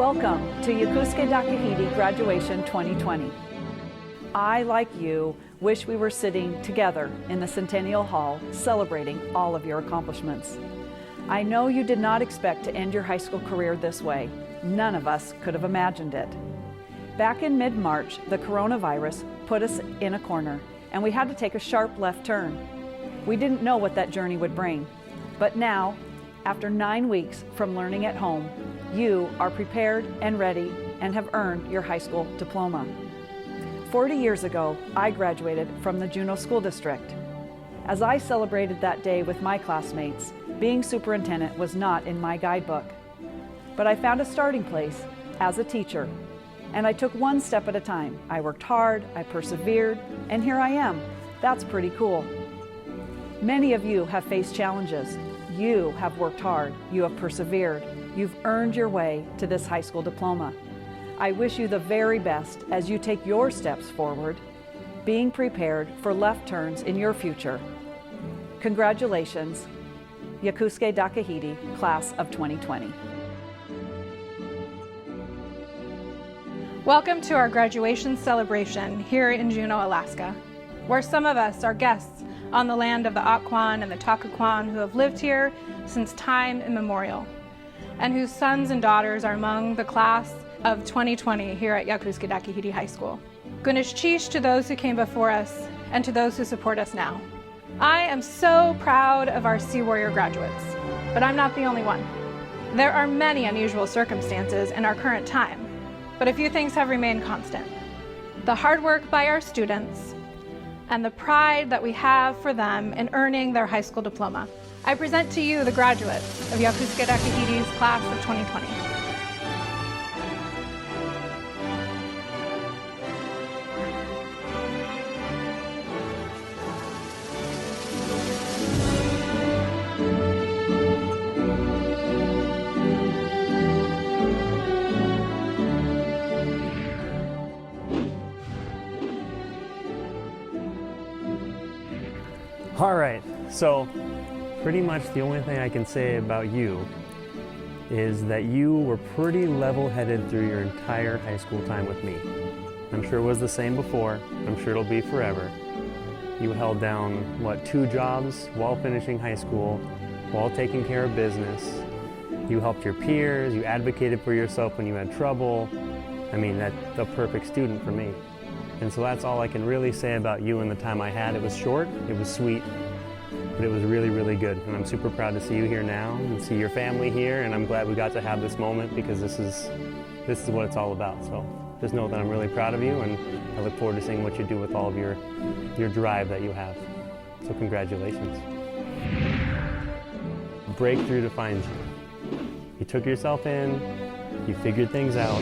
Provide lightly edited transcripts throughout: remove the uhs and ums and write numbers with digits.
Welcome to Yaakoosge Daakahidi Graduation 2020. I, like you, wish we were sitting together in the Centennial Hall celebrating all of your accomplishments. I know you did not expect to end your high school career this way. None of us could have imagined it. Back in mid-March, the coronavirus put us in a corner and we had to take a sharp left turn. We didn't know what that journey would bring, but now, after 9 weeks from learning at home, you are prepared and ready and have earned your high school diploma. 40 years ago, I graduated from the Juneau School District. As I celebrated that day with my classmates, being superintendent was not in my guidebook. But I found a starting place as a teacher, and I took one step at a time. I worked hard, I persevered, and here I am. That's pretty cool. Many of you have faced challenges. You have worked hard, you have persevered, you've earned your way to this high school diploma. I wish you the very best as you take your steps forward, being prepared for left turns in your future. Congratulations, Yaakoosge Daakahidi, Class of 2020. Welcome to our graduation celebration here in Juneau, Alaska, where some of us are guests on the land of the Akwaan and the Takakwaan who have lived here since time immemorial, and whose sons and daughters are among the class of 2020 here at Yaakoosge Daakahidi High School. Gunesh Chish to those who came before us and to those who support us now. I am so proud of our Sea Warrior graduates, but I'm not the only one. There are many unusual circumstances in our current time, but a few things have remained constant. The hard work by our students and the pride that we have for them in earning their high school diploma. I present to you the graduates of Yaakoosge Daakahidi's Class of 2020. All right, so pretty much the only thing I can say about you is that you were pretty level-headed through your entire high school time with me. I'm sure it was the same before. I'm sure it'll be forever. You held down, what, 2 jobs while finishing high school, while taking care of business. You helped your peers, you advocated for yourself when you had trouble. I mean, that's the perfect student for me. And so that's all I can really say about you and the time I had. It was short, it was sweet, but it was really, really good. And I'm super proud to see you here now and see your family here. And I'm glad we got to have this moment because this is what it's all about. So just know that I'm really proud of you and I look forward to seeing what you do with all of your drive that you have. So congratulations. Breakthrough defines you. You took yourself in, you figured things out,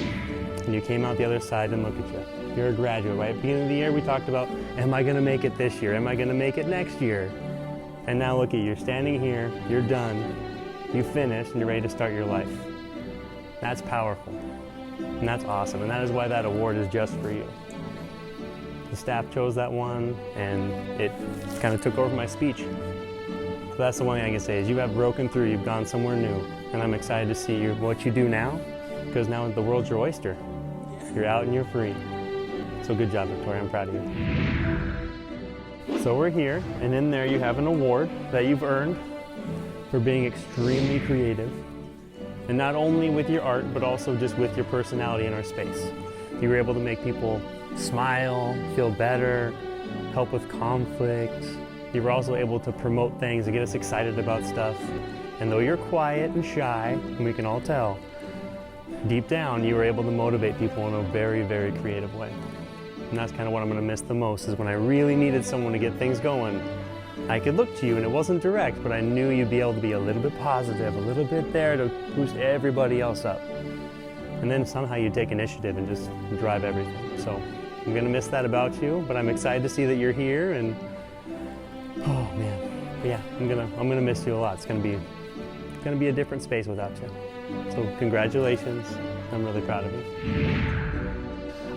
and you came out the other side and look at you. You're a graduate, right? At the beginning of the year, we talked about, am I gonna make it this year? Am I gonna make it next year? And now look at you, you're standing here, you're done, you finished, and you're ready to start your life. That's powerful, and that's awesome, and that is why that award is just for you. The staff chose that one, and it kind of took over my speech. So that's the one thing I can say, is you have broken through, you've gone somewhere new, and I'm excited to see what you do now, because now the world's your oyster. You're out and you're free. So good job, Victoria, I'm proud of you. So we're here, and in there you have an award that you've earned for being extremely creative. And not only with your art, but also just with your personality in our space. You were able to make people smile, feel better, help with conflict. You were also able to promote things and get us excited about stuff. And though you're quiet and shy, and we can all tell, deep down you were able to motivate people in a very, very creative way. And that's kind of what I'm going to miss the most, is when I really needed someone to get things going. I could look to you and it wasn't direct, but I knew you'd be able to be a little bit positive, a little bit there to boost everybody else up. And then somehow you take initiative and just drive everything. So I'm going to miss that about you, but I'm excited to see that you're here, and oh man, but yeah, I'm gonna miss you a lot. It's gonna be a different space without you. So congratulations. I'm really proud of you.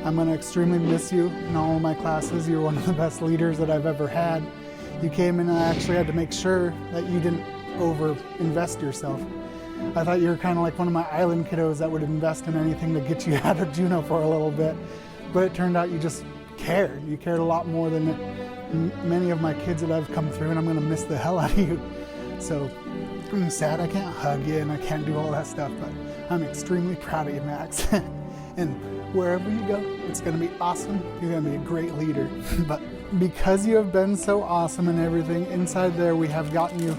I'm going to extremely miss you in all of my classes. You're one of the best leaders that I've ever had. You came in and I actually had to make sure that you didn't over-invest yourself. I thought you were kind of like one of my island kiddos that would invest in anything to get you out of Juneau for a little bit. But it turned out you just cared. You cared a lot more than many of my kids that I've come through, and I'm going to miss the hell out of you. So I'm sad I can't hug you and I can't do all that stuff, but I'm extremely proud of you, Max. And wherever you go, it's going to be awesome. You're going to be a great leader. But because you have been so awesome and everything, inside there we have gotten you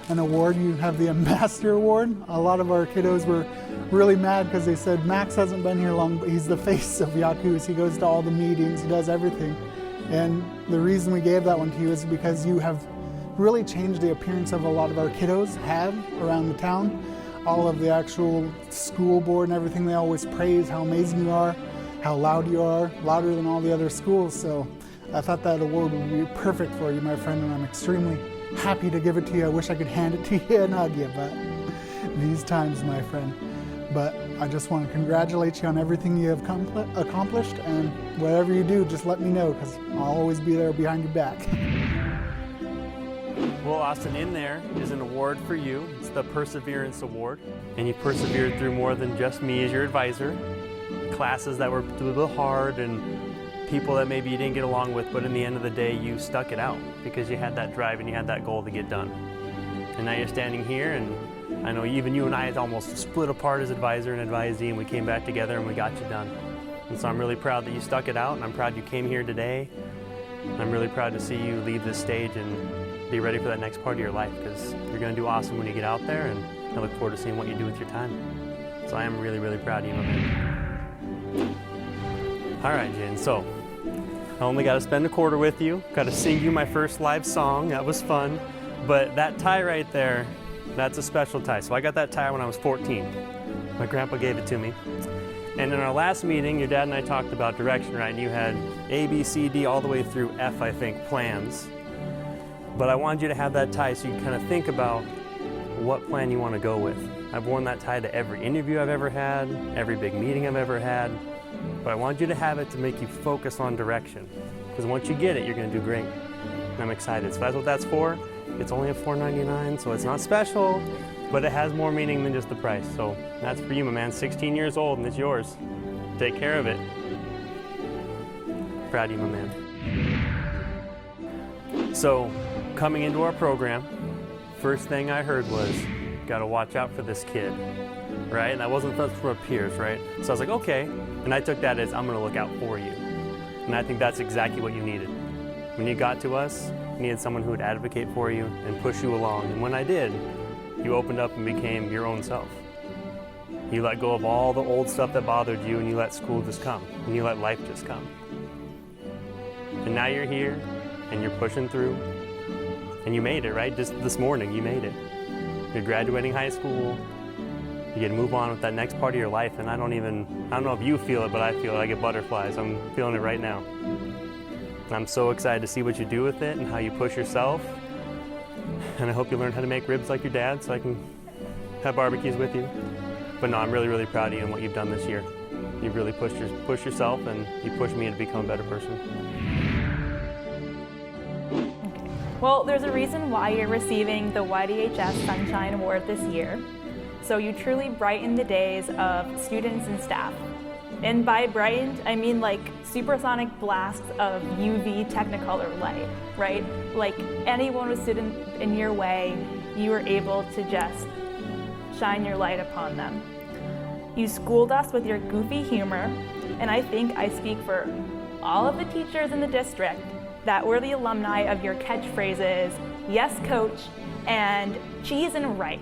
an award. You have the Ambassador Award. A lot of our kiddos were really mad because they said, Max hasn't been here long, but he's the face of Yaakoosge. He goes to all the meetings, he does everything. And the reason we gave that one to you is because you have really changed the appearance of a lot of our kiddos have around the town. All of the actual school board and everything, they always praise how amazing you are, how loud you are, louder than all the other schools. So I thought that award would be perfect for you, my friend, and I'm extremely happy to give it to you. I wish I could hand it to you and hug you, but these times, my friend. But I just want to congratulate you on everything you have accomplished, and whatever you do, just let me know, because I'll always be there behind your back. Well, Austin, in there is an award for you. It's the Perseverance Award. And you persevered through more than just me as your advisor. Classes that were a little hard and people that maybe you didn't get along with, but in the end of the day, you stuck it out because you had that drive and you had that goal to get done. And now you're standing here, and I know even you and I had almost split apart as advisor and advisee, and we came back together and we got you done. And so I'm really proud that you stuck it out, and I'm proud you came here today. And I'm really proud to see you leave this stage and be ready for that next part of your life, because you're going to do awesome when you get out there, and I look forward to seeing what you do with your time. So I am really, really proud of you, my man. All right, Jen, so I only got to spend a quarter with you, got to sing you my first live song. That was fun. But that tie right there, that's a special tie. So I got that tie when I was 14. My grandpa gave it to me. And in our last meeting, your dad and I talked about direction, right? And you had A, B, C, D, all the way through F, I think, plans. But I wanted you to have that tie so you can kind of think about what plan you want to go with. I've worn that tie to every interview I've ever had, every big meeting I've ever had. But I wanted you to have it to make you focus on direction. Because once you get it, you're going to do great. And I'm excited. So that's what that's for. It's only at $4.99, so it's not special, but it has more meaning than just the price. So that's for you, my man. 16 years old, and it's yours. Take care of it. Proud of you, my man. So, coming into our program, first thing I heard was, gotta watch out for this kid, right? And that wasn't from our peers, right? So I was like, okay. And I took that as, I'm gonna look out for you. And I think that's exactly what you needed. When you got to us, you needed someone who would advocate for you and push you along. And when I did, you opened up and became your own self. You let go of all the old stuff that bothered you, and you let school just come, and you let life just come. And now you're here, and you're pushing through, and you made it, right? Just this morning, you made it. You're graduating high school, you get to move on with that next part of your life, and I don't know if you feel it, but I feel it. I get butterflies. I'm feeling it right now. I'm so excited to see what you do with it and how you push yourself. And I hope you learn how to make ribs like your dad so I can have barbecues with you. But no, I'm really, really proud of you and what you've done this year. You've really pushed yourself, and you pushed me to become a better person. Okay. Well, there's a reason why you're receiving the YDHS Sunshine Award this year. So you truly brighten the days of students and staff. And by brightened, I mean like supersonic blasts of UV Technicolor light, right? Like anyone who stood in your way, you were able to just shine your light upon them. You schooled us with your goofy humor, and I think I speak for all of the teachers in the district that we're the alumni of your catchphrases, yes coach, and cheese and rice.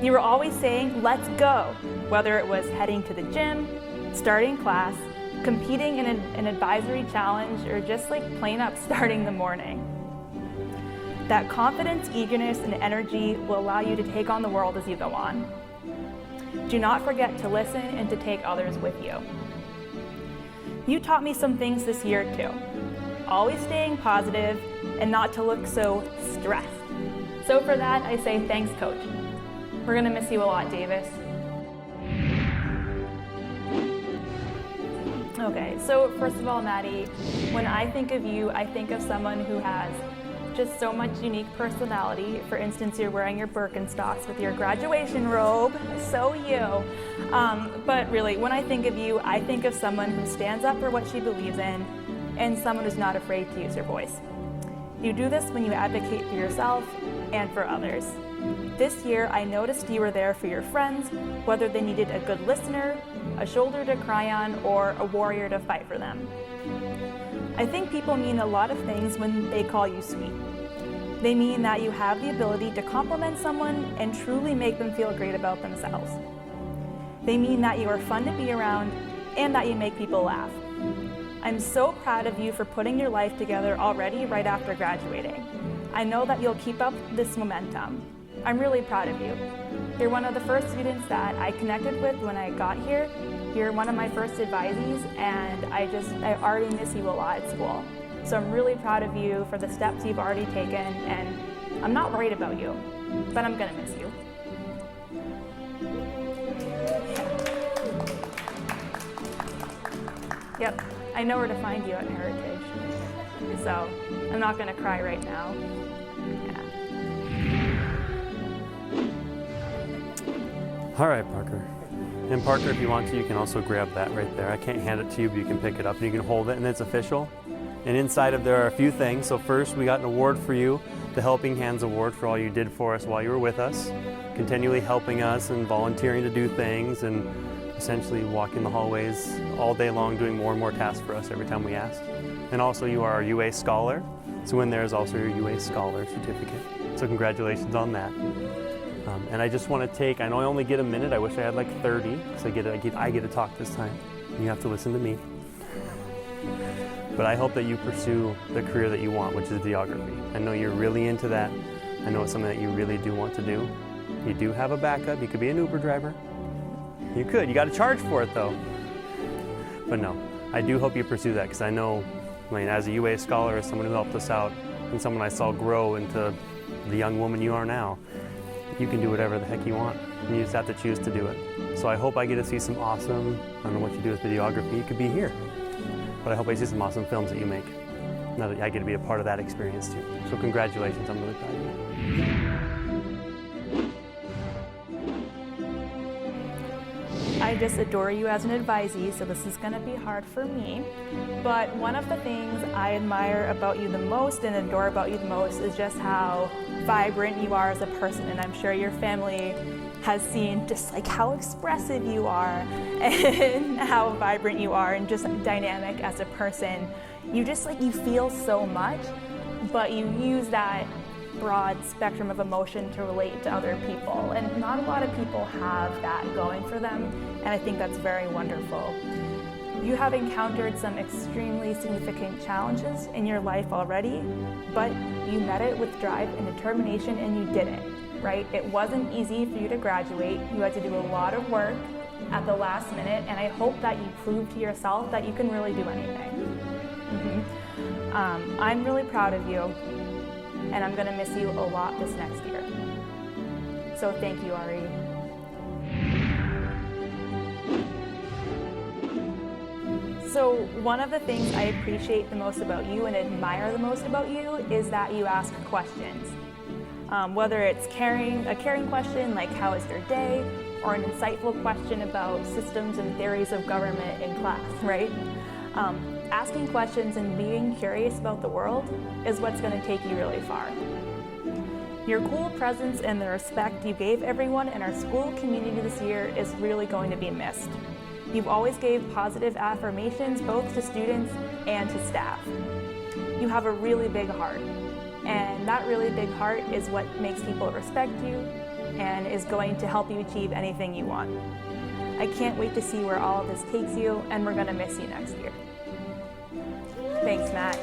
You were always saying, let's go, whether it was heading to the gym, starting class, competing in an advisory challenge, or just like plain up starting the morning. That confidence, eagerness, and energy will allow you to take on the world as you go on. Do not forget to listen and to take others with you. You taught me some things this year too. Always staying positive and not to look so stressed. So for that, I say thanks, Coach. We're gonna miss you a lot, Davis. Okay, so first of all, Maddie, when I think of you, I think of someone who has just so much unique personality. For instance, you're wearing your Birkenstocks with your graduation robe, so you. But really, when I think of you, I think of someone who stands up for what she believes in and someone who's not afraid to use her voice. You do this when you advocate for yourself and for others. This year, I noticed you were there for your friends, whether they needed a good listener, a shoulder to cry on, or a warrior to fight for them. I think people mean a lot of things when they call you sweet. They mean that you have the ability to compliment someone and truly make them feel great about themselves. They mean that you are fun to be around and that you make people laugh. I'm so proud of you for putting your life together already right after graduating. I know that you'll keep up this momentum. I'm really proud of you. You're one of the first students that I connected with when I got here. You're one of my first advisees, and I already miss you a lot at school. So I'm really proud of you for the steps you've already taken, and I'm not worried about you, but I'm gonna miss you. Yep, I know where to find you at Heritage, so I'm not gonna cry right now. All right, Parker. And Parker, if you want to, you can also grab that right there. I can't hand it to you, but you can pick it up and you can hold it, and it's official. And inside of there are a few things. So first, we got an award for you, the Helping Hands Award, for all you did for us while you were with us, continually helping us and volunteering to do things and essentially walking the hallways all day long, doing more and more tasks for us every time we asked. And also, you are our UA Scholar. So in there is also your UA Scholar certificate. So congratulations on that. And I just want to take, I know I only get a minute, I wish I had like 30, so I get to talk this time. You have to listen to me. But I hope that you pursue the career that you want, which is videography. I know you're really into that. I know it's something that you really do want to do. You do have a backup, you could be an Uber driver. You could, you got to charge for it though. But no, I do hope you pursue that, because I know, as a UA Scholar, as someone who helped us out, and someone I saw grow into the young woman you are now, you can do whatever the heck you want, and you just have to choose to do it. So I hope I get to see some awesome, I don't know what you do with videography, you could be here, but I hope I see some awesome films that you make, now that I get to be a part of that experience too. So congratulations, I'm really proud of you. I just adore you as an advisee, so this is going to be hard for me. But one of the things I admire about you the most and adore about you the most is just how vibrant you are as a person. And I'm sure your family has seen just like how expressive you are and how vibrant you are and just dynamic as a person. You just you feel so much, but you use that broad spectrum of emotion to relate to other people, and not a lot of people have that going for them, and I think that's very wonderful. You have encountered some extremely significant challenges in your life already, but you met it with drive and determination, and you did it, right? It wasn't easy for you to graduate. You had to do a lot of work at the last minute, and I hope that you prove to yourself that you can really do anything. I'm really proud of you, and I'm going to miss you a lot this next year. So thank you, Ari. So one of the things I appreciate the most about you and admire the most about you is that you ask questions. Whether it's a caring question like how is your day, or an insightful question about systems and theories of government in class, right? Asking questions and being curious about the world is what's going to take you really far. Your cool presence and the respect you gave everyone in our school community this year is really going to be missed. You've always gave positive affirmations both to students and to staff. You have a really big heart, and that really big heart is what makes people respect you and is going to help you achieve anything you want. I can't wait to see where all of this takes you, and we're going to miss you next year. Thanks, Matt.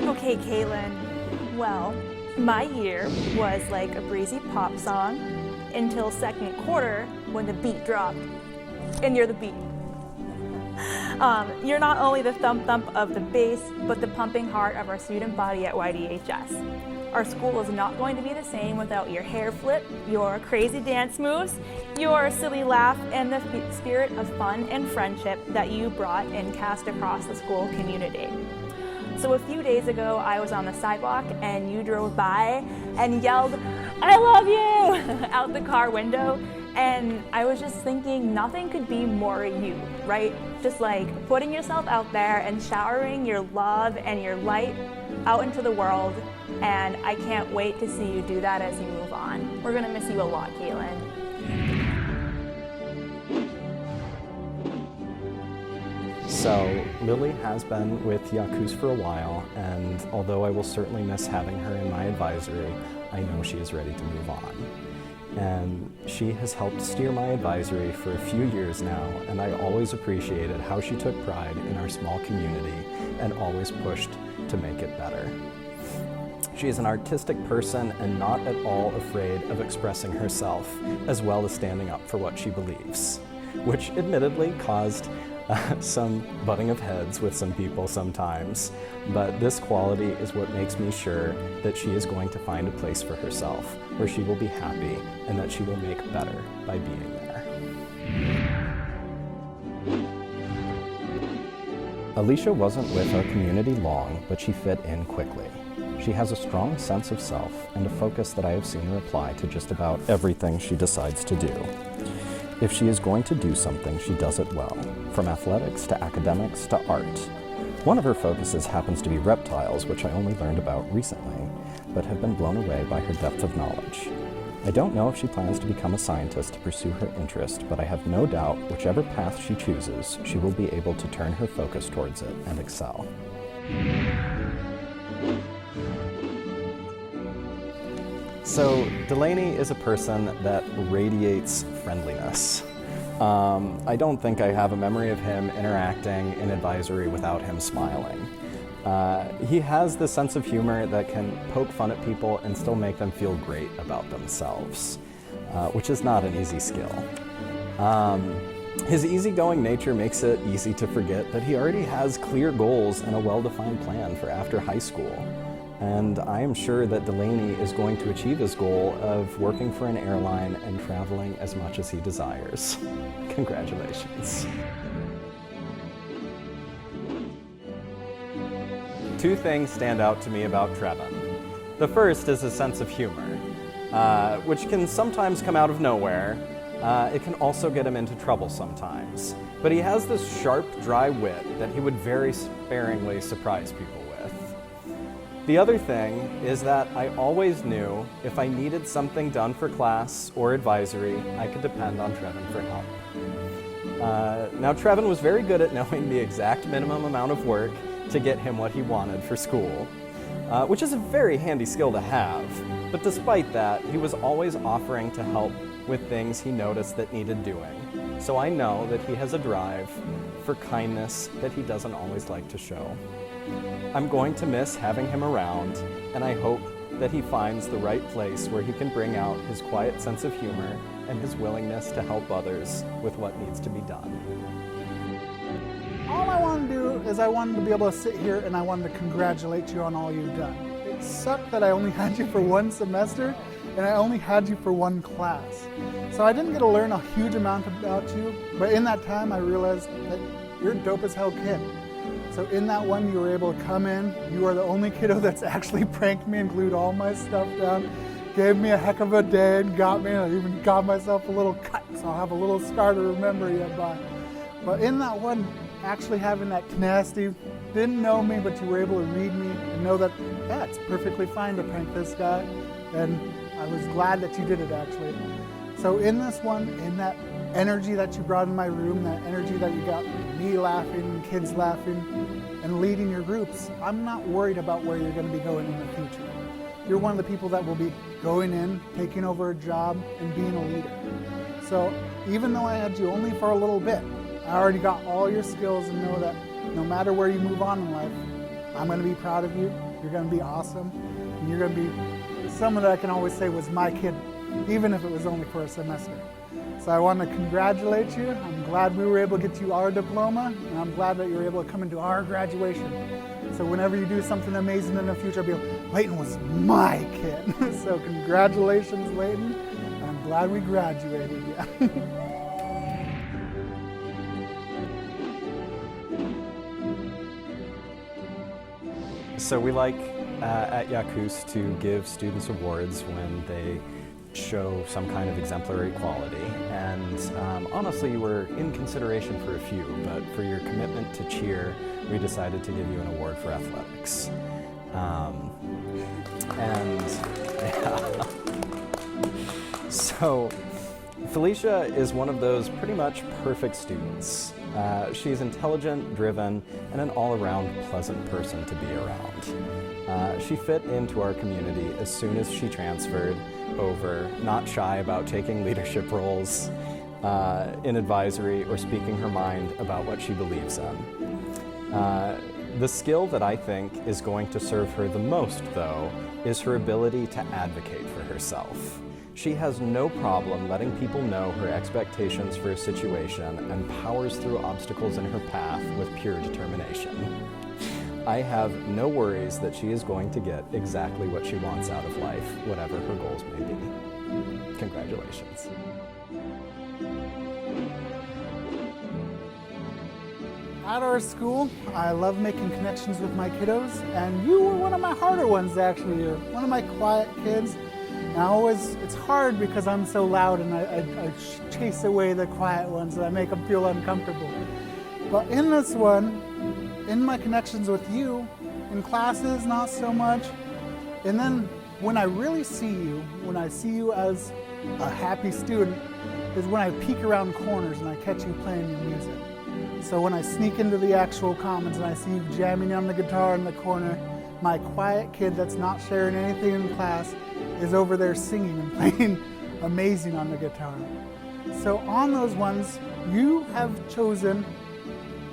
Okay, KAITLYN. Well, my year was like a breezy pop song until second quarter when the beat dropped. And you're the beat. You're not only the thump thump of the bass, but the pumping heart of our student body at YDHS. Our school is not going to be the same without your hair flip, your crazy dance moves, your silly laugh, and the spirit of fun and friendship that you brought and cast across the school community. So a few days ago, I was on the sidewalk and you drove by and yelled, "I love you," out the car window. And I was just thinking nothing could be more you, right? Just like putting yourself out there and showering your love and your light out into the world. And I can't wait to see you do that as you move on. We're gonna miss you a lot, KAITLYN. So Lily has been with Yaakoosge for a while, and although I will certainly miss having her in my advisory, I know she is ready to move on. And she has helped steer my advisory for a few years now, and I always appreciated how she took pride in our small community and always pushed to make it better. She is an artistic person and not at all afraid of expressing herself, as well as standing up for what she believes, which admittedly caused some butting of heads with some people sometimes, but this quality is what makes me sure that she is going to find a place for herself where she will be happy and that she will make better by being there. Alicia wasn't with our community long, but she fit in quickly. She has a strong sense of self and a focus that I have seen her apply to just about everything she decides to do. If she is going to do something, she does it well, from athletics to academics to art. One of her focuses happens to be reptiles, which I only learned about recently, but have been blown away by her depth of knowledge. I don't know if she plans to become a scientist to pursue her interest, but I have no doubt whichever path she chooses, she will be able to turn her focus towards it and excel. So Delaney is a person that radiates friendliness. I don't think I have a memory of him interacting in advisory without him smiling. He has this sense of humor that can poke fun at people and still make them feel great about themselves, which is not an easy skill. His easygoing nature makes it easy to forget that he already has clear goals and a well-defined plan for after high school. And I am sure that Delaney is going to achieve his goal of working for an airline and traveling as much as he desires. Congratulations. Two things stand out to me about Trevin. The first is his sense of humor, which can sometimes come out of nowhere. It can also get him into trouble sometimes. But he has this sharp, dry wit that he would very sparingly surprise people with. The other thing is that I always knew if I needed something done for class or advisory, I could depend on Trevin for help. Now Trevin was very good at knowing the exact minimum amount of work to get him what he wanted for school, which is a very handy skill to have. But despite that, he was always offering to help with things he noticed that needed doing. So I know that he has a drive for kindness that he doesn't always like to show. I'm going to miss having him around, and I hope that he finds the right place where he can bring out his quiet sense of humor and his willingness to help others with what needs to be done. All I wanted to do is I wanted to be able to sit here and I wanted to congratulate you on all you've done. It sucked that I only had you for one semester and I only had you for one class. So I didn't get to learn a huge amount about you, but in that time I realized that you're a dope as hell kid. So in that one, you were able to come in. You are the only kiddo that's actually pranked me and glued all my stuff down, gave me a heck of a day and got me, and I even got myself a little cut, so I'll have a little scar to remember you by. But in that one, actually having that tenacity, didn't know me, but you were able to read me and know that, yeah, it's perfectly fine to prank this guy. And I was glad that you did it, actually. So in this one, in that energy that you brought in my room, that energy that you got me laughing, kids laughing, and leading your groups, I'm not worried about where you're going to be going in the future. You're one of the people that will be going in, taking over a job, and being a leader. So even though I had you only for a little bit, I already got all your skills and know that no matter where you move on in life, I'm going to be proud of you, you're going to be awesome, and you're going to be someone that I can always say was my kid, even if it was only for a semester. So I want to congratulate you. I'm glad we were able to get you our diploma, and I'm glad that you were able to come into our graduation. So whenever you do something amazing in the future, I'll be like, Layton was my kid. So congratulations, Layton. I'm glad we graduated. Yeah. So we like at Yaakoosge to give students awards when they show some kind of exemplary quality, and honestly you were in consideration for a few, but for your commitment to cheer we decided to give you an award for athletics. So Felicia is one of those pretty much perfect students. She's intelligent, driven, and an all-around pleasant person to be around. She fit into our community as soon as she transferred over, not shy about taking leadership roles in advisory or speaking her mind about what she believes in. The skill that I think is going to serve her the most, though, is her ability to advocate for herself. She has no problem letting people know her expectations for a situation and powers through obstacles in her path with pure determination. I have no worries that she is going to get exactly what she wants out of life, whatever her goals may be. Congratulations. At our school, I love making connections with my kiddos, and you were one of my harder ones actually. You're one of my quiet kids. And it's hard because I'm so loud and I chase away the quiet ones and I make them feel uncomfortable. But in this one, in my connections with you, in classes, not so much. And then when I really see you, when I see you as a happy student, is when I peek around corners and I catch you playing your music. So when I sneak into the actual commons and I see you jamming on the guitar in the corner, my quiet kid that's not sharing anything in class is over there singing and playing amazing on the guitar. So on those ones, you have chosen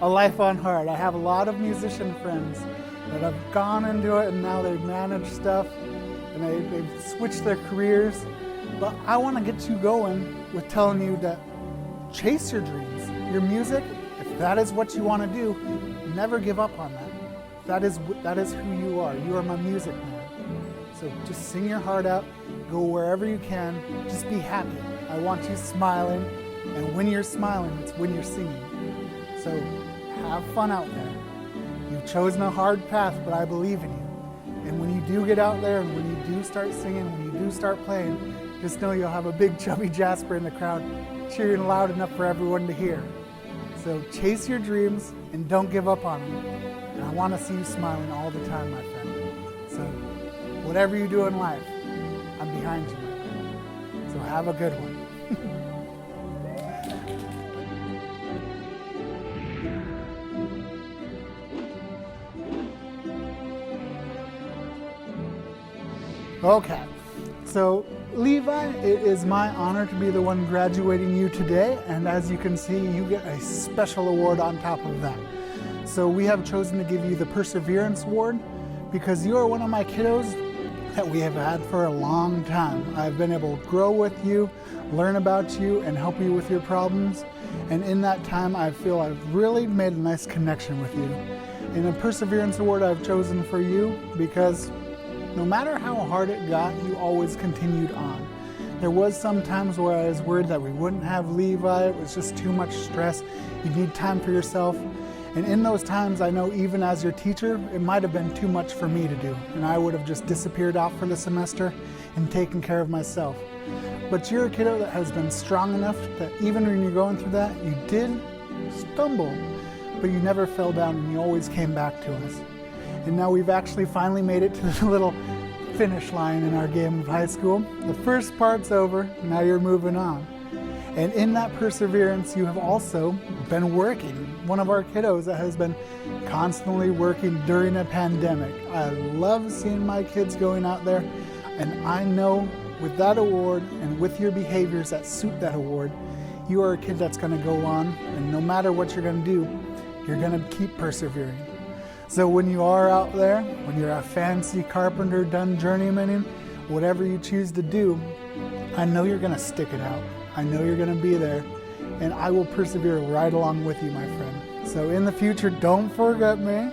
a life on heart. I have a lot of musician friends that have gone into it and now they've managed stuff and they've switched their careers. But I want to get you going with telling you that chase your dreams. Your music, if that is what you want to do, never give up on that. That is who you are. You are my music man. So just sing your heart out, go wherever you can, just be happy. I want you smiling, and when you're smiling, it's when you're singing. So have fun out there. You've chosen a hard path, but I believe in you. And when you do get out there, and when you do start singing, when you do start playing, just know you'll have a big chubby Jasper in the crowd cheering loud enough for everyone to hear. So chase your dreams, and don't give up on them. And I want to see you smiling all the time, my friend. So whatever you do in life, I'm behind you, my friend. So have a good one. Okay, so Levi, it is my honor to be the one graduating you today, and as you can see, you get a special award on top of that. So we have chosen to give you the Perseverance Award because you are one of my kiddos that we have had for a long time. I've been able to grow with you, learn about you, and help you with your problems. And in that time, I feel I've really made a nice connection with you. And a Perseverance Award I've chosen for you because no matter how hard it got, you always continued on. There was some times where I was worried that we wouldn't have Levi. It was just too much stress. You need time for yourself. And in those times, I know even as your teacher, it might have been too much for me to do. And I would have just disappeared off for the semester and taken care of myself. But you're a kiddo that has been strong enough that even when you're going through that, you did stumble, but you never fell down and you always came back to us. And now we've actually finally made it to the little finish line in our game of high school. The first part's over, now you're moving on. And in that perseverance, you have also been working. One of our kiddos that has been constantly working during a pandemic. I love seeing my kids going out there, and I know with that award and with your behaviors that suit that award, you are a kid that's gonna go on, and no matter what you're gonna do, you're gonna keep persevering. So when you are out there, when you're a fancy carpenter done journeymaning, whatever you choose to do, I know you're gonna stick it out. I know you're going to be there, and I will persevere right along with you, my friend. So in the future, don't forget me.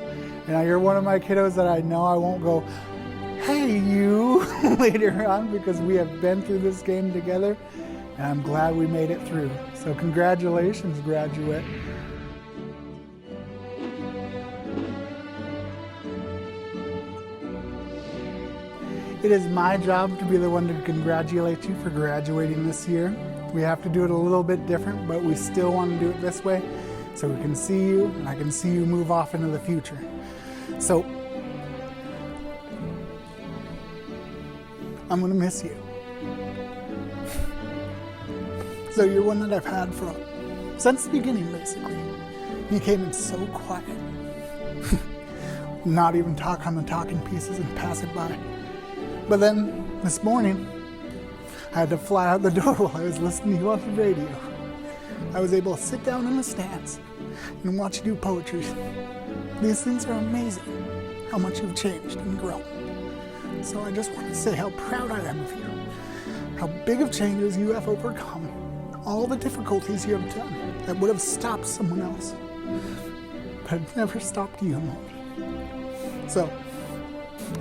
And you're one of my kiddos that I know I won't go, hey, you, later on, because we have been through this game together, and I'm glad we made it through. So congratulations, graduate. It is my job to be the one to congratulate you for graduating this year. We have to do it a little bit different, but we still want to do it this way so we can see you and I can see you move off into the future. So, I'm gonna miss you. So you're one that I've had since the beginning, basically. You came in so quiet. Not even talk on the talking pieces and pass it by. But then, this morning, I had to fly out the door while I was listening to you on the radio. I was able to sit down in the stands and watch you do poetry. These things are amazing, how much you've changed and grown. So I just want to say how proud I am of you, how big of changes you have overcome, all the difficulties you have done that would have stopped someone else, but it never stopped you, MONIE. So,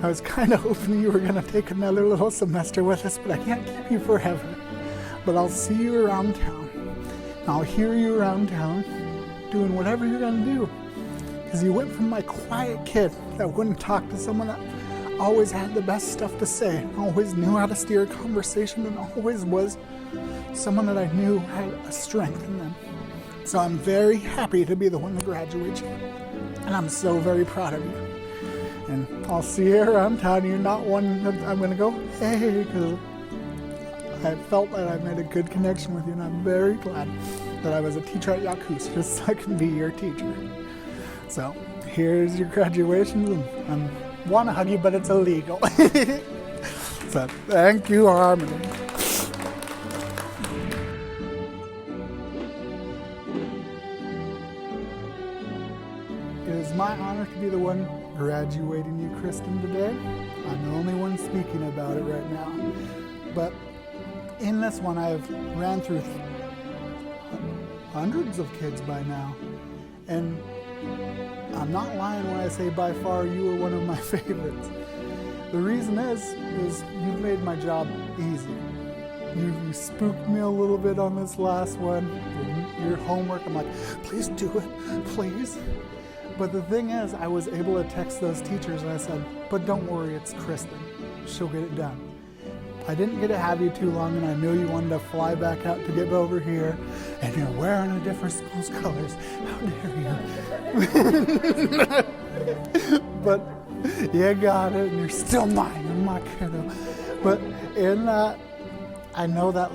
I was kind of hoping you were going to take another little semester with us, but I can't keep you forever. But I'll see you around town. And I'll hear you around town doing whatever you're going to do. Because you went from my quiet kid that wouldn't talk to someone that always had the best stuff to say, always knew how to steer a conversation, and always was someone that I knew had a strength in them. So I'm very happy to be the one to graduate you. And I'm so very proud of you. And I'll see you around town. You're not one that I'm going to go, hey, because I felt that I made a good connection with you, and I'm very glad that I was a teacher at Yaakoosge, just so I can be your teacher. So here's your graduation, and I want to hug you, but it's illegal. So thank you, Harmony. It is my honor to be the one graduating you, Kristen, today. I'm the only one speaking about it right now. But in this one, I've ran through hundreds of kids by now. And I'm not lying when I say by far you were one of my favorites. The reason is you've made my job easy. You spooked me a little bit on this last one. Your homework, I'm like, please do it, please. But the thing is, I was able to text those teachers and I said, but don't worry, it's Kristen. She'll get it done. I didn't get to have you too long, and I knew you wanted to fly back out to get over here, and you're wearing a different school's colors. How dare you? But you got it, and you're still mine. You're my kiddo. But in that, I know that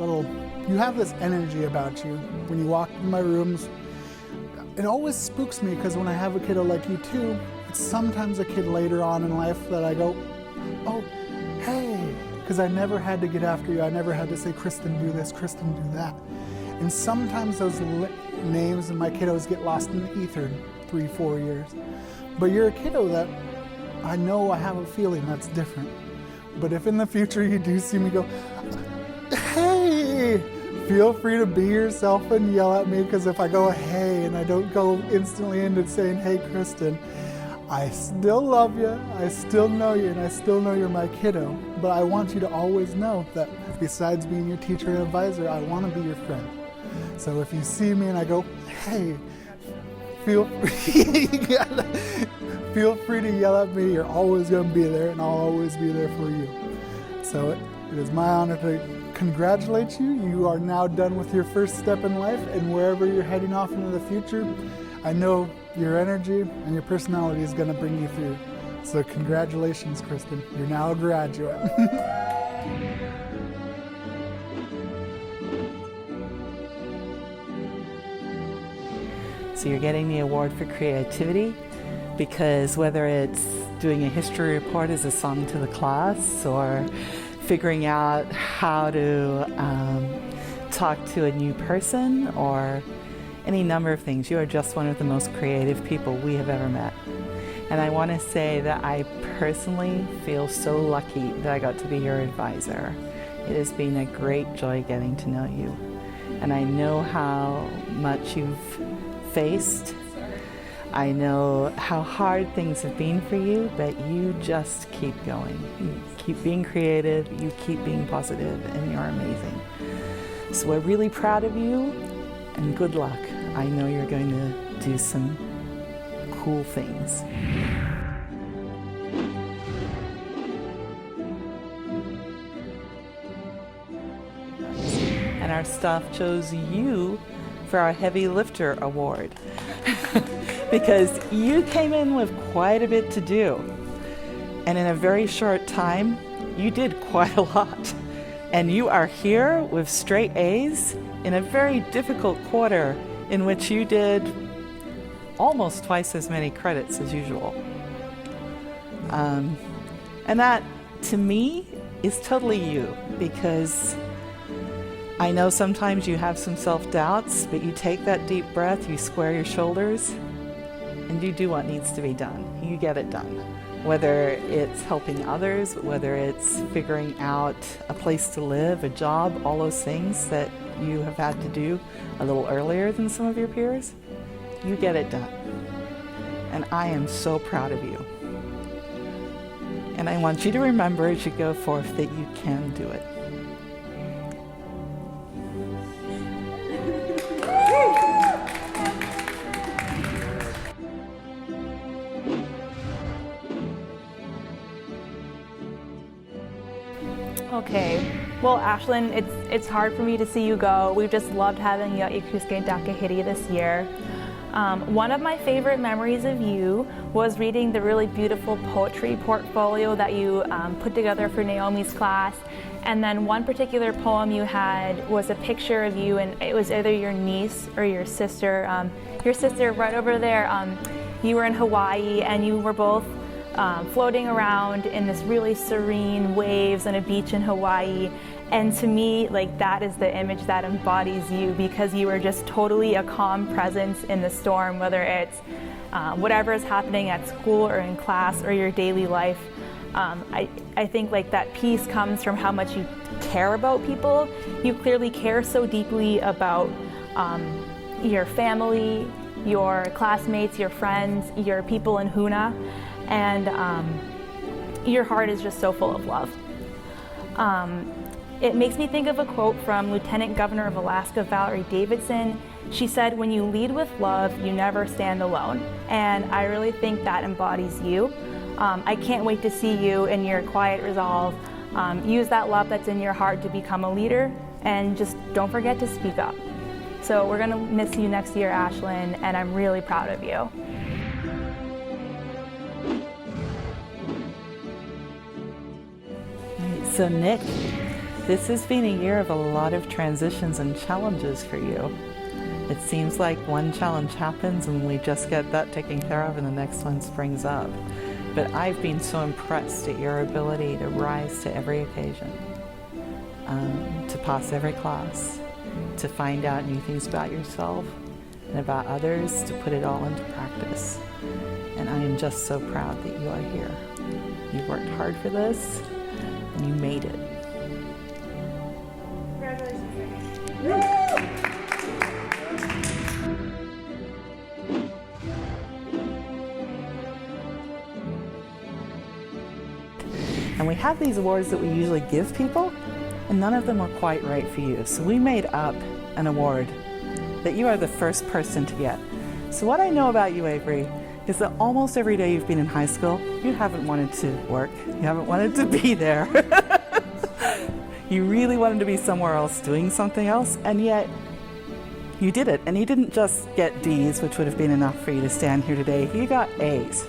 you have this energy about you. When you walk in my rooms, it always spooks me, because when I have a kiddo like you too, it's sometimes a kid later on in life that I go, oh, hey, because I never had to get after you. I never had to say, Kristen, do this, Kristen, do that. And sometimes those names and my kiddos get lost in the ether in 3-4 years. But you're a kiddo that I know I have a feeling that's different. But if in the future you do see me go, hey, feel free to be yourself and yell at me, because if I go, hey, and I don't go instantly into saying, hey, Kristen, I still love you, I still know you, and I still know you're my kiddo. But I want you to always know that besides being your teacher and advisor, I want to be your friend. So if you see me and I go, hey, feel free to yell at me. You're always going to be there, and I'll always be there for you. So it is my honor to congratulate you. You are now done with your first step in life, and wherever you're heading off into the future, I know your energy and your personality is going to bring you through. So congratulations, Kristen. You're now a graduate. So you're getting the award for creativity, because whether it's doing a history report as a song to the class, or figuring out how to talk to a new person, or any number of things, you are just one of the most creative people we have ever met. And I want to say that I personally feel so lucky that I got to be your advisor. It has been a great joy getting to know you. And I know how much you've faced. I know how hard things have been for you, but you just keep going. You keep being creative, you keep being positive, and you're amazing. So we're really proud of you, and good luck. I know you're going to do some cool things. And our staff chose you for our Heavy Lifter Award because you came in with quite a bit to do. And in a very short time, you did quite a lot. And you are here with straight A's in a very difficult quarter in which you did almost twice as many credits as usual. And that, to me, is totally you, because I know sometimes you have some self-doubts, but you take that deep breath, you square your shoulders, and you do what needs to be done. You get it done. Whether it's helping others, whether it's figuring out a place to live, a job, all those things that you have had to do a little earlier than some of your peers, you get it done. And I am so proud of you. And I want you to remember as you go forth that you can do it. Okay, well, ASHLYN, it's hard for me to see you go. We've just loved having Yaakoosge Daakahidi this year. One of my favorite memories of you was reading the really beautiful poetry portfolio that you put together for Naomi's class. And then one particular poem you had was a picture of you, and it was either your niece or your sister. Your sister right over there, you were in Hawaii, and you were both floating around in this really serene waves on a beach in Hawaii. And to me, like, that is the image that embodies you, because you are just totally a calm presence in the storm, whether it's whatever is happening at school or in class or your daily life. I think like that peace comes from how much you care about people. You clearly care so deeply about your family, your classmates, your friends, your people in Huna, and your heart is just so full of love. It makes me think of a quote from Lieutenant Governor of Alaska, Valerie Davidson. She said, "When you lead with love, you never stand alone." And I really think that embodies you. I can't wait to see you in your quiet resolve. Use that love that's in your heart to become a leader, and just don't forget to speak up. So we're gonna miss you next year, ASHLYN, and I'm really proud of you. So Nick, this has been a year of a lot of transitions and challenges for you. It seems like one challenge happens and we just get that taken care of and the next one springs up. But I've been so impressed at your ability to rise to every occasion, to pass every class, to find out new things about yourself and about others, to put it all into practice. And I am just so proud that you are here. You've worked hard for this and you made it. And we have these awards that we usually give people, and none of them were quite right for you. So we made up an award that you are the first person to get. So what I know about you, Avery, is that almost every day you've been in high school, you haven't wanted to work, you haven't wanted to be there. You really wanted to be somewhere else doing something else, and yet you did it. And you didn't just get D's, which would have been enough for you to stand here today. You got A's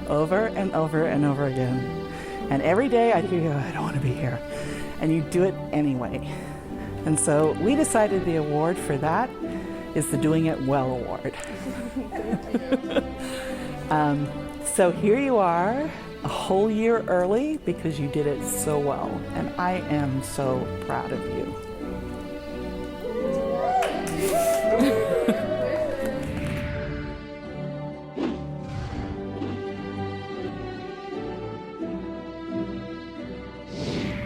over and over and over again. And every day I'd hear you, I don't want to be here. And you do it anyway. And so we decided the award for that is the Doing It Well Award. So here you are, a whole year early because you did it so well. And I am so proud of you.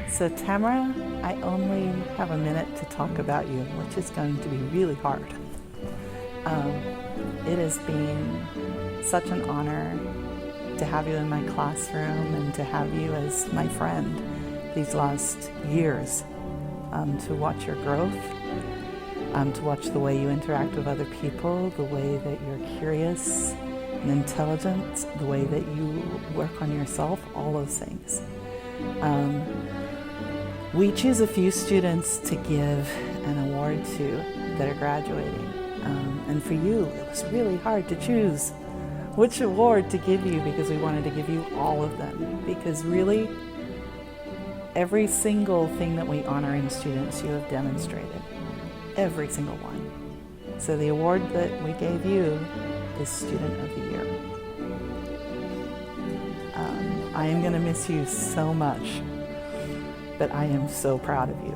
So Tamara, I only have a minute to talk about you, which is going to be really hard. It has been such an honor to have you in my classroom and to have you as my friend these last years, to watch your growth, to watch the way you interact with other people, the way that you're curious and intelligent, the way that you work on yourself, all those things. We choose a few students to give an award to that are graduating. And for you, it was really hard to choose which award to give you because we wanted to give you all of them. Because really, every single thing that we honor in students, you have demonstrated. Every single one. So the award that we gave you is Student of the Year. I am going to miss you so much, but I am so proud of you.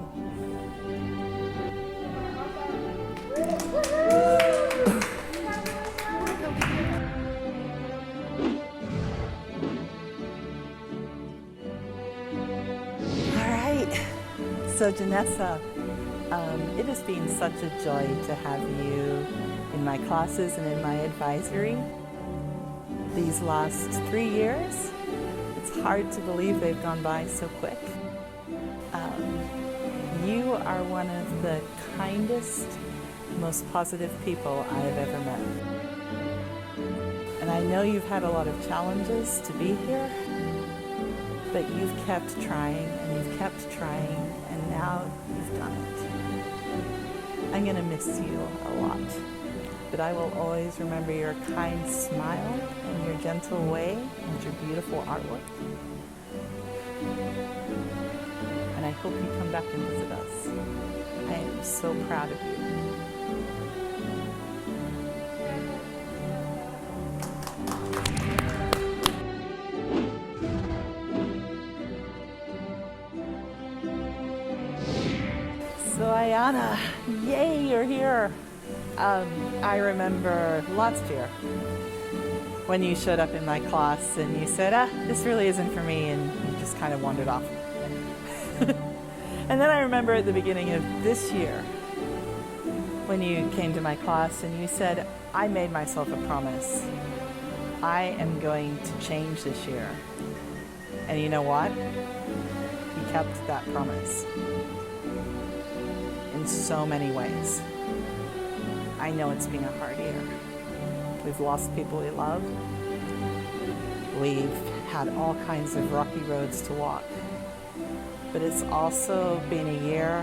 So Janessa, it has been such a joy to have you in my classes and in my advisory. These last 3 years, it's hard to believe they've gone by so quick. You are one of the kindest, most positive people I have ever met. And I know you've had a lot of challenges to be here, but you've kept trying and you've kept trying, and now you've done it. I'm going to miss you a lot, but I will always remember your kind smile and your gentle way and your beautiful artwork. And I hope you come back and visit us. I am so proud of you. So Ayana, yay, you're here. I remember last year when you showed up in my class and you said, this really isn't for me, and you just kind of wandered off. And then I remember at the beginning of this year when you came to my class and you said, I made myself a promise. I am going to change this year. And you know what? You kept that promise. In so many ways. I know it's been a hard year. We've lost people we love. We've had all kinds of rocky roads to walk. But it's also been a year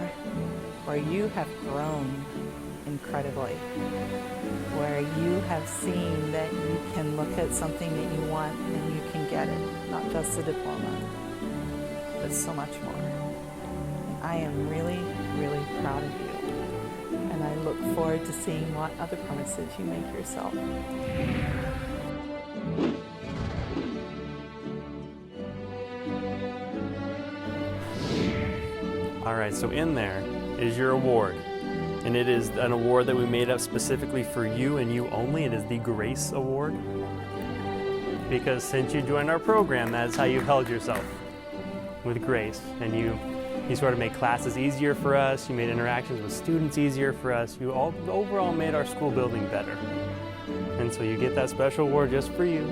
where you have grown incredibly, where you have seen that you can look at something that you want and you can get it, not just a diploma, but so much more. And I am really, really proud of you, and I look forward to seeing what other promises you make yourself. All right, so in there is your award, and it is an award that we made up specifically for you and you only. It is the Grace Award, because since you joined our program, that's how you've held yourself, with grace, and you sort of made classes easier for us, you made interactions with students easier for us, you overall made our school building better. And so you get that special award just for you,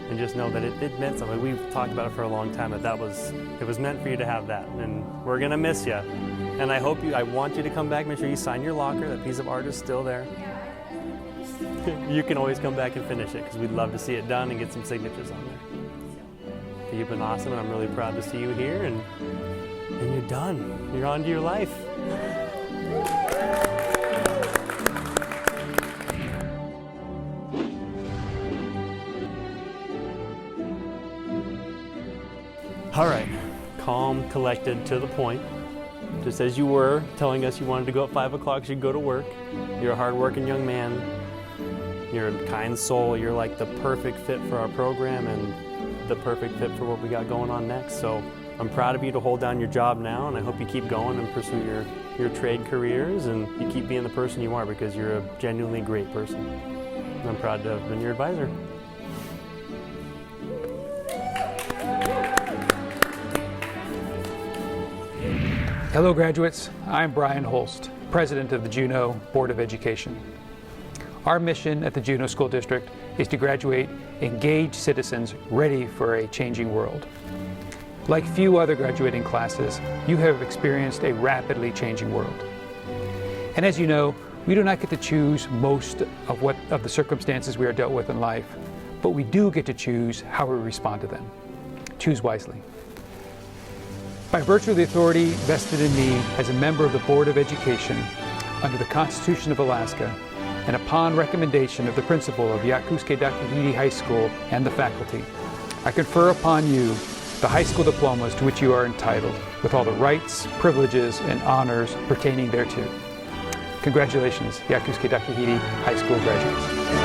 and just know that it meant something. We've talked about it for a long time, but it was meant for you to have that, and we're gonna miss you. And I want you to come back, make sure you sign your locker, that piece of art is still there. You can always come back and finish it, because we'd love to see it done and get some signatures on there. But you've been awesome, and I'm really proud to see you here, and you're done. You're on to your life. All right, calm, collected, to the point. Just as you were telling us you wanted to go at 5 o'clock, you go to work. You're a hardworking young man. You're a kind soul. You're like the perfect fit for our program and the perfect fit for what we got going on next. So I'm proud of you to hold down your job now, and I hope you keep going and pursue your trade careers, and you keep being the person you are, because you're a genuinely great person. And I'm proud to have been your advisor. Hello graduates, I'm Brian Holst, President of the Juneau Board of Education. Our mission at the Juneau School District is to graduate engaged citizens ready for a changing world. Like few other graduating classes, you have experienced a rapidly changing world. And as you know, we do not get to choose most of the circumstances we are dealt with in life, but we do get to choose how we respond to them. Choose wisely. By virtue of the authority vested in me as a member of the Board of Education under the Constitution of Alaska, and upon recommendation of the principal of Yaakoosge Daakahidi High School and the faculty, I confer upon you the high school diplomas to which you are entitled, with all the rights, privileges, and honors pertaining thereto. Congratulations, Yaakoosge Daakahidi High School graduates.